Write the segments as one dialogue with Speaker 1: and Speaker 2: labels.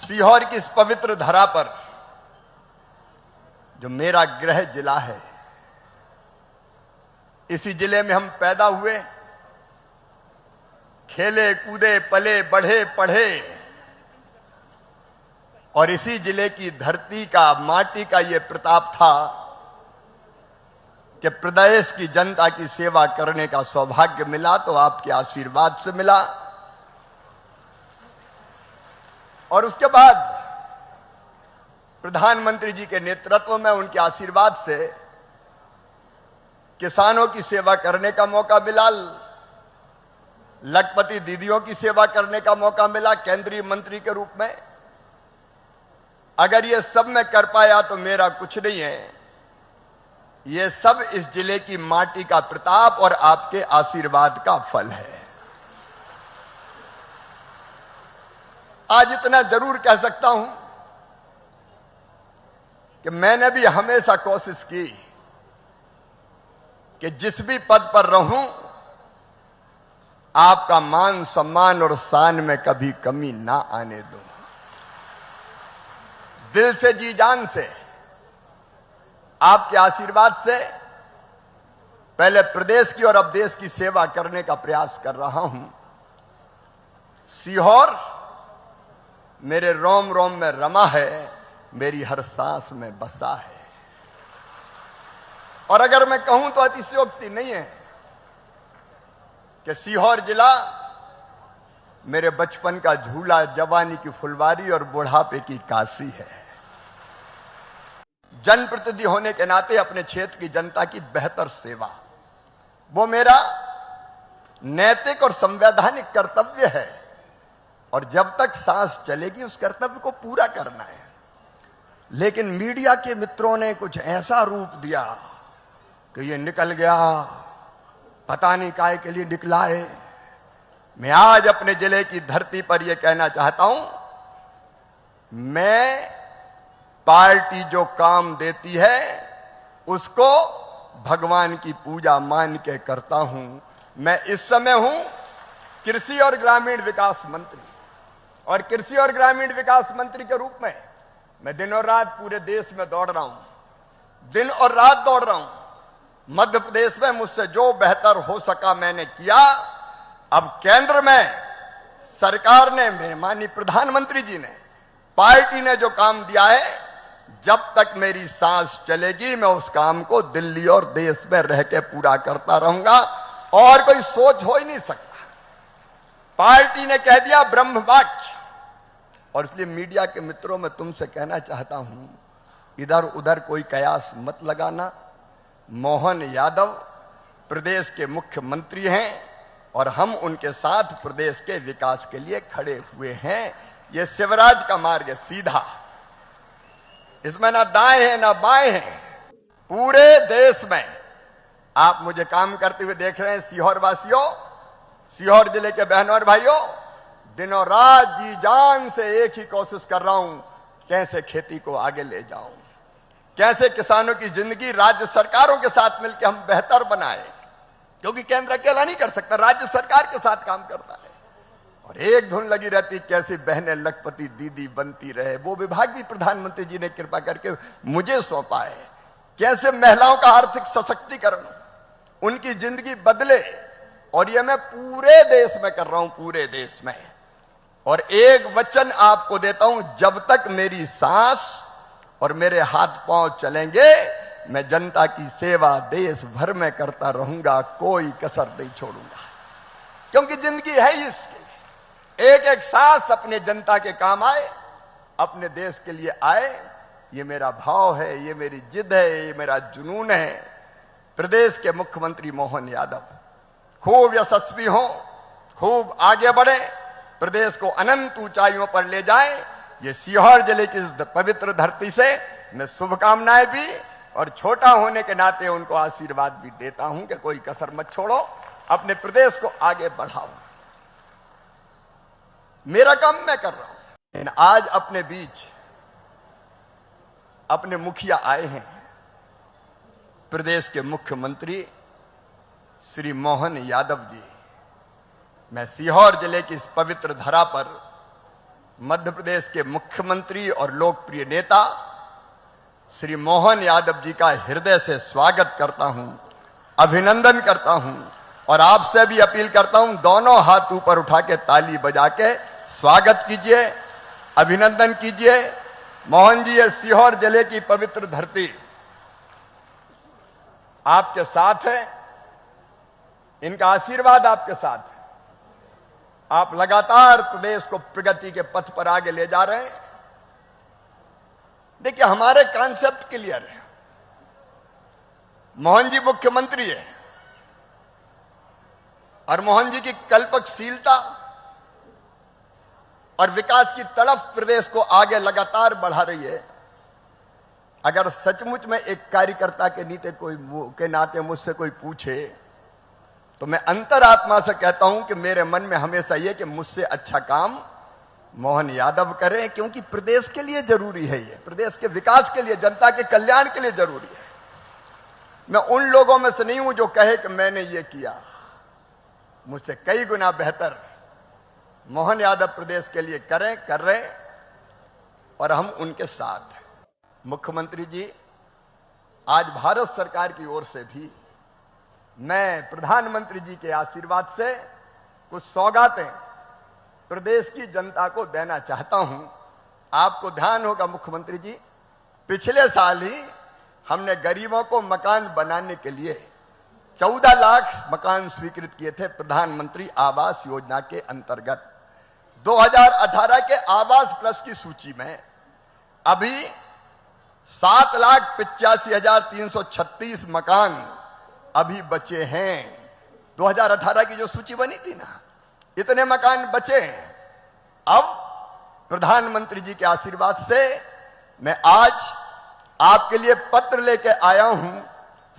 Speaker 1: सीहोर की इस पवित्र धरा पर जो मेरा गृह जिला है, इसी जिले में हम पैदा हुए, खेले कूदे पले बढ़े पढ़े, और इसी जिले की धरती का, माटी का यह प्रताप था कि प्रदेश की जनता की सेवा करने का सौभाग्य मिला तो आपके आशीर्वाद से मिला। और उसके बाद प्रधानमंत्री जी के नेतृत्व में, उनके आशीर्वाद से किसानों की सेवा करने का मौका मिला, लखपति दीदियों की सेवा करने का मौका मिला केंद्रीय मंत्री के रूप में। अगर ये सब मैं कर पाया तो मेरा कुछ नहीं है, ये सब इस जिले की माटी का प्रताप और आपके आशीर्वाद का फल है। आज इतना जरूर कह सकता हूं कि मैंने भी हमेशा कोशिश की कि जिस भी पद पर रहूं, आपका मान सम्मान और शान में कभी कमी ना आने दूं। दिल से, जी जान से, आपके आशीर्वाद से पहले प्रदेश की और अब देश की सेवा करने का प्रयास कर रहा हूं। सीहोर मेरे रोम रोम में रमा है, मेरी हर सांस में बसा है। और अगर मैं कहूं तो अतिशयोक्ति नहीं है कि सीहोर जिला मेरे बचपन का झूला, जवानी की फुलवारी और बुढ़ापे की काशी है। जनप्रतिनिधि होने के नाते अपने क्षेत्र की जनता की बेहतर सेवा, वो मेरा नैतिक और संवैधानिक कर्तव्य है, और जब तक सांस चलेगी उस कर्तव्य को पूरा करना है। लेकिन मीडिया के मित्रों ने कुछ ऐसा रूप दिया कि ये निकल गया, पता नहीं काहे के लिए निकला है। मैं आज अपने जिले की धरती पर यह कहना चाहता हूं, मैं पार्टी जो काम देती है उसको भगवान की पूजा मान के करता हूं। मैं इस समय हूं कृषि और ग्रामीण विकास मंत्री, और कृषि और ग्रामीण विकास मंत्री के रूप में मैं दिन और रात पूरे देश में दौड़ रहा हूं, दिन और रात दौड़ रहा हूं। मध्य प्रदेश में मुझसे जो बेहतर हो सका मैंने किया। अब केंद्र में सरकार ने, मेरे माननीय प्रधानमंत्री जी ने, पार्टी ने जो काम दिया है, जब तक मेरी सांस चलेगी मैं उस काम को दिल्ली और देश में रह के पूरा करता रहूंगा, और कोई सोच हो ही नहीं सकता। पार्टी ने कह दिया ब्रह्म वाक्य। और इसलिए मीडिया के मित्रों में तुमसे कहना चाहता हूं, इधर उधर कोई कयास मत लगाना। मोहन यादव प्रदेश के मुख्यमंत्री हैं और हम उनके साथ प्रदेश के विकास के लिए खड़े हुए हैं। यह शिवराज का मार्ग है, सीधा, इसमें ना दाएं हैं ना बाएं हैं। पूरे देश में आप मुझे काम करते हुए देख रहे हैं। सीहोर वासियों, सीहोर जिले के बहनों और भाइयों, दिनों रात जी जान से एक ही कोशिश कर रहा हूं, कैसे खेती को आगे ले जाऊं, कैसे किसानों की जिंदगी राज्य सरकारों के साथ मिलकर हम बेहतर बनाए, क्योंकि केंद्र अकेला नहीं कर सकता, राज्य सरकार के साथ काम करता है। और एक धुन लगी रहती, कैसे बहनें लखपति दीदी बनती रहे। वो विभाग भी प्रधानमंत्री जी ने कृपा करके मुझे सौंपा है। कैसे महिलाओं का आर्थिक सशक्तिकरण, उनकी जिंदगी बदले, और ये मैं पूरे देश में कर रहा हूं, पूरे देश में। और एक वचन आपको देता हूं, जब तक मेरी सांस और मेरे हाथ पांव चलेंगे, मैं जनता की सेवा देश भर में करता रहूंगा, कोई कसर नहीं छोड़ूंगा। क्योंकि जिंदगी है ही इसके, एक एक सांस अपने जनता के काम आए, अपने देश के लिए आए। ये मेरा भाव है, ये मेरी जिद है, ये मेरा जुनून है। प्रदेश के मुख्यमंत्री मोहन यादव खूब यशस्वी हों, खूब आगे बढ़े, प्रदेश को अनंत ऊंचाइयों पर ले जाएं। ये सीहोर जिले की इस पवित्र धरती से मैं शुभकामनाएं भी और छोटा होने के नाते उनको आशीर्वाद भी देता हूं कि कोई कसर मत छोड़ो, अपने प्रदेश को आगे बढ़ाओ। मेरा काम मैं कर रहा हूं। आज अपने बीच अपने मुखिया आए हैं, प्रदेश के मुख्यमंत्री श्री मोहन यादव जी। मैं सीहोर जिले की इस पवित्र धरा पर मध्य प्रदेश के मुख्यमंत्री और लोकप्रिय नेता श्री मोहन यादव जी का हृदय से स्वागत करता हूं, अभिनंदन करता हूं और आपसे भी अपील करता हूं, दोनों हाथ ऊपर उठा के ताली बजा के स्वागत कीजिए, अभिनंदन कीजिए। मोहन जी, ये सीहोर जिले की पवित्र धरती आपके साथ है, इनका आशीर्वाद आपके साथ है। आप लगातार प्रदेश को प्रगति के पथ पर आगे ले जा रहे हैं। देखिए, हमारे कॉन्सेप्ट क्लियर है। मोहन जी मुख्यमंत्री है और मोहन जी की कल्पकशीलता और विकास की तड़प प्रदेश को आगे लगातार बढ़ा रही है। अगर सचमुच में एक कार्यकर्ता के नाते मुझसे कोई पूछे तो मैं अंतरात्मा से कहता हूं कि मेरे मन में हमेशा यह कि मुझसे अच्छा काम मोहन यादव करें, क्योंकि प्रदेश के लिए जरूरी है, ये प्रदेश के विकास के लिए, जनता के कल्याण के लिए जरूरी है। मैं उन लोगों में से नहीं हूं जो कहे कि मैंने ये किया। मुझसे कई गुना बेहतर मोहन यादव प्रदेश के लिए कर रहे और हम उनके साथ। मुख्यमंत्री जी, आज भारत सरकार की ओर से भी मैं प्रधानमंत्री जी के आशीर्वाद से कुछ सौगातें प्रदेश की जनता को देना चाहता हूं। आपको ध्यान होगा मुख्यमंत्री जी, पिछले साल ही हमने गरीबों को मकान बनाने के लिए 14 लाख मकान स्वीकृत किए थे प्रधानमंत्री आवास योजना के अंतर्गत। 2018 के आवास प्लस की सूची में अभी 7,85,336 मकान अभी बचे हैं। 2018 की जो सूची बनी थी ना, इतने मकान बचे हैं। अब प्रधानमंत्री जी के आशीर्वाद से मैं आज आपके लिए पत्र लेके आया हूं।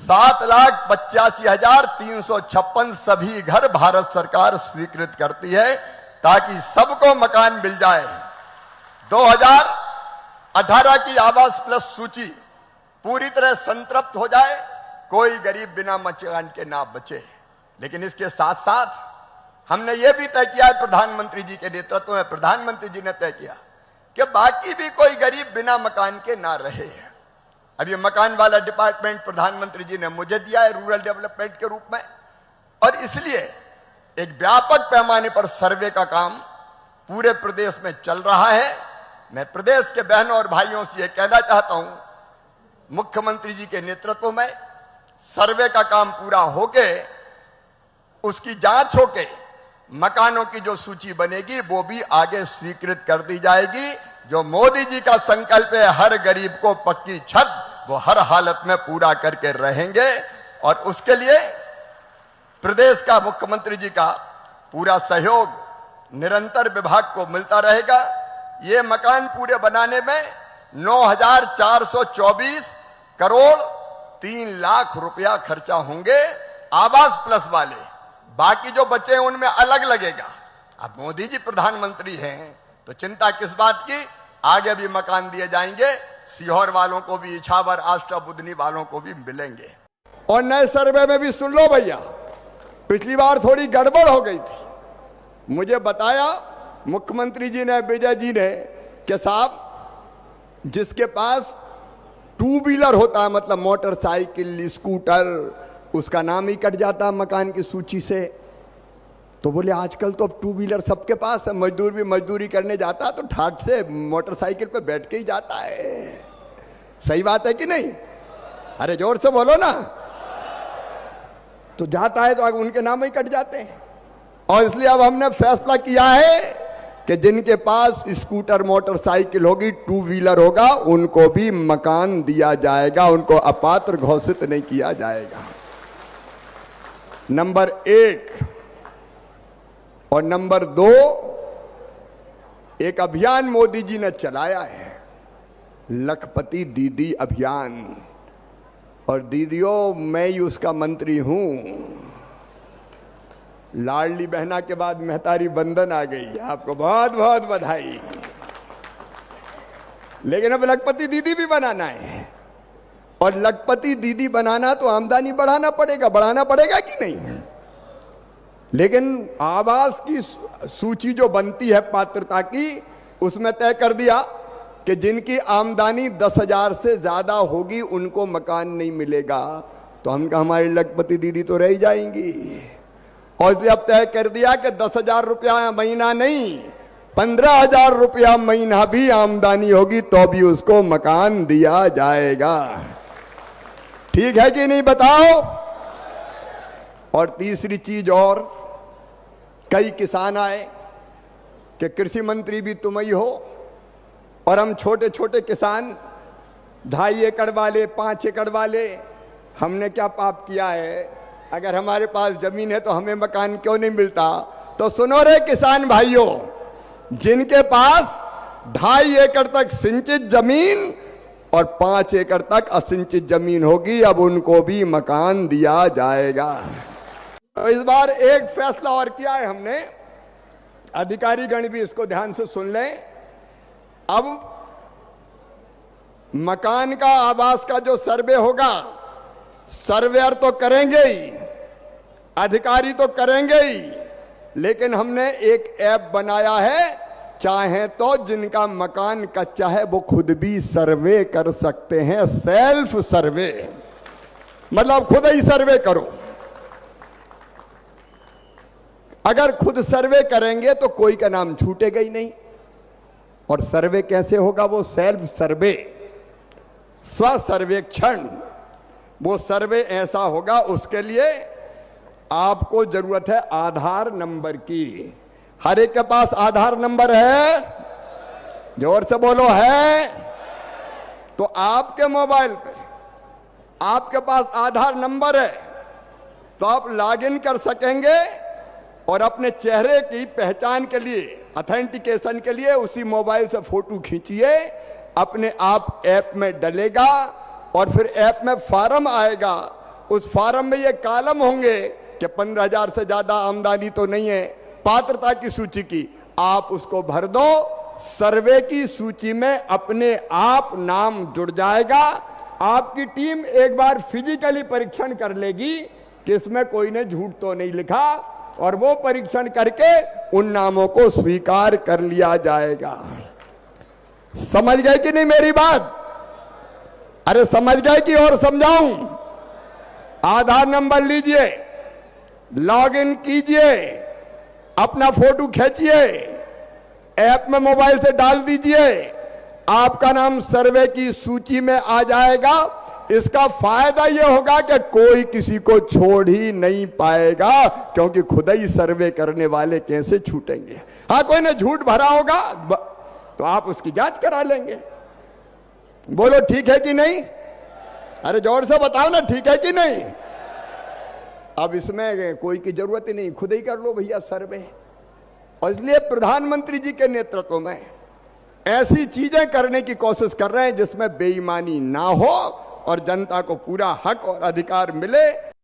Speaker 1: 7,85,356 सभी घर भारत सरकार स्वीकृत करती है ताकि सबको मकान मिल जाए। 2018 की आवास प्लस सूची पूरी तरह संतृप्त हो जाए, कोई गरीब बिना मकान के ना बचे। लेकिन इसके साथ साथ हमने ये भी तय किया है, प्रधानमंत्री जी के नेतृत्व में प्रधानमंत्री जी ने तय किया कि बाकी भी कोई गरीब बिना मकान के ना रहे। अब ये मकान वाला डिपार्टमेंट प्रधानमंत्री जी ने मुझे दिया है रूरल डेवलपमेंट के रूप में, और इसलिए एक व्यापक पैमाने पर सर्वे का काम पूरे प्रदेश में चल रहा है। मैं प्रदेश के बहनों और भाइयों से यह कहना चाहता हूं, मुख्यमंत्री जी के नेतृत्व में सर्वे का काम पूरा होके, उसकी जांच होके मकानों की जो सूची बनेगी वो भी आगे स्वीकृत कर दी जाएगी। जो मोदी जी का संकल्प है हर गरीब को पक्की छत, वो हर हालत में पूरा करके रहेंगे और उसके लिए प्रदेश का मुख्यमंत्री जी का पूरा सहयोग निरंतर विभाग को मिलता रहेगा। ये मकान पूरे बनाने में 9,424 करोड़ 3 लाख रुपया खर्चा होंगे आवास प्लस वाले। बाकी जो बचे हैं उनमें अलग लगेगा। अब मोदी जी प्रधानमंत्री हैं तो चिंता किस बात की, आगे भी मकान दिए जाएंगे। सीहोर वालों को भी, इछावर, आष्टा बुधनी वालों को भी मिलेंगे। और नए सर्वे में भी सुन लो भैया, पिछली बार थोड़ी गड़बड़ हो गई थी। मुझे बताया मुख्यमंत्री जी ने, विजय जी ने, कि साहब जिसके पास 2 व्हीलर होता है, मतलब मोटरसाइकिल, स्कूटर, उसका नाम ही कट जाता है मकान की सूची से। तो बोले आजकल तो अब 2 व्हीलर सबके पास है, मजदूर भी मजदूरी करने जाता है तो ठाट से मोटरसाइकिल पे बैठ के ही जाता है। सही बात है कि नहीं? अरे जोर से बोलो ना। तो जाता है तो उनके नाम ही कट जाते हैं। और इसलिए अब हमने फैसला किया है कि जिनके पास स्कूटर, मोटरसाइकिल होगी, 2 व्हीलर होगा, उनको भी मकान दिया जाएगा, उनको अपात्र घोषित नहीं किया जाएगा। नंबर 1 और नंबर 2, एक अभियान मोदी जी ने चलाया है, लखपति दीदी अभियान। और दीदियों, मैं ही उसका मंत्री हूं। लाडली बहना के बाद महतारी बंधन आ गई, आपको बहुत बहुत बधाई। लेकिन अब लखपति दीदी भी बनाना है, और लखपति दीदी बनाना तो आमदनी बढ़ाना पड़ेगा कि नहीं? लेकिन आवास की सूची जो बनती है पात्रता की, उसमें तय कर दिया कि जिनकी आमदनी 10,000 से ज्यादा होगी उनको मकान नहीं मिलेगा। तो हम कहा हमारी लखपति दीदी तो रह जाएंगी। और जब तय कर दिया कि 10,000 रुपया महीना नहीं, 15,000 रुपया महीना भी आमदनी होगी तो भी उसको मकान दिया जाएगा। ठीक है कि नहीं बताओ? और तीसरी चीज, और कई किसान आए कि कृषि मंत्री भी तुम ही हो, और हम छोटे छोटे किसान 2.5 एकड़ वाले, 5 एकड़ वाले, हमने क्या पाप किया है? अगर हमारे पास जमीन है तो हमें मकान क्यों नहीं मिलता? तो सुनो रे किसान भाइयों, जिनके पास 2.5 एकड़ तक सिंचित जमीन और 5 एकड़ तक असिंचित जमीन होगी, अब उनको भी मकान दिया जाएगा। तो इस बार एक फैसला और किया है हमने, अधिकारीगण भी इसको ध्यान से सुन लें। अब मकान का, आवास का जो सर्वे होगा, सर्वेयर तो करेंगे ही, अधिकारी तो करेंगे ही, लेकिन हमने एक ऐप बनाया है, चाहे तो जिनका मकान कच्चा है वो खुद भी सर्वे कर सकते हैं। सेल्फ सर्वे, मतलब खुद ही सर्वे करो। अगर खुद सर्वे करेंगे तो कोई का नाम छूटेगा ही नहीं। और सर्वे कैसे होगा? वो सेल्फ सर्वे, स्व सर्वेक्षण। वो सर्वे ऐसा होगा, उसके लिए आपको जरूरत है आधार नंबर की। हर एक के पास आधार नंबर है? जोर से बोलो, है? तो आपके मोबाइल पे आपके पास आधार नंबर है तो आप लॉगिन कर सकेंगे और अपने चेहरे की पहचान के लिए, ऑथेंटिकेशन के लिए उसी मोबाइल से फोटो खींचिए, अपने आप ऐप में डलेगा और फिर ऐप में फार्म आएगा। उस फार्म में ये कॉलम होंगे कि 15,000 से ज्यादा आमदनी तो नहीं है, पात्रता की सूची की, आप उसको भर दो, सर्वे की सूची में अपने आप नाम जुड़ जाएगा। आपकी टीम एक बार फिजिकली परीक्षण कर लेगी कि इसमें कोई ने झूठ तो नहीं लिखा, और वो परीक्षण करके उन नामों को स्वीकार कर लिया जाएगा। समझ गए कि नहीं मेरी बात? अरे समझ गए कि और समझाऊं? आधार नंबर लीजिए, लॉगिन कीजिए, अपना फोटो खींचिए, ऐप में मोबाइल से डाल दीजिए, आपका नाम सर्वे की सूची में आ जाएगा। इसका फायदा यह होगा कि कोई किसी को छोड़ ही नहीं पाएगा, क्योंकि खुद ही सर्वे करने वाले कैसे छूटेंगे। हाँ, कोई ने झूठ भरा होगा तो आप उसकी जांच करा लेंगे। बोलो ठीक है कि नहीं? अरे जोर से बताओ ना, ठीक है कि नहीं? अब इसमें कोई की जरूरत ही नहीं, खुद ही कर लो भैया सर्वे। और इसलिए प्रधानमंत्री जी के नेतृत्व में ऐसी चीजें करने की कोशिश कर रहे हैं जिसमें बेईमानी ना हो और जनता को पूरा हक और अधिकार मिले।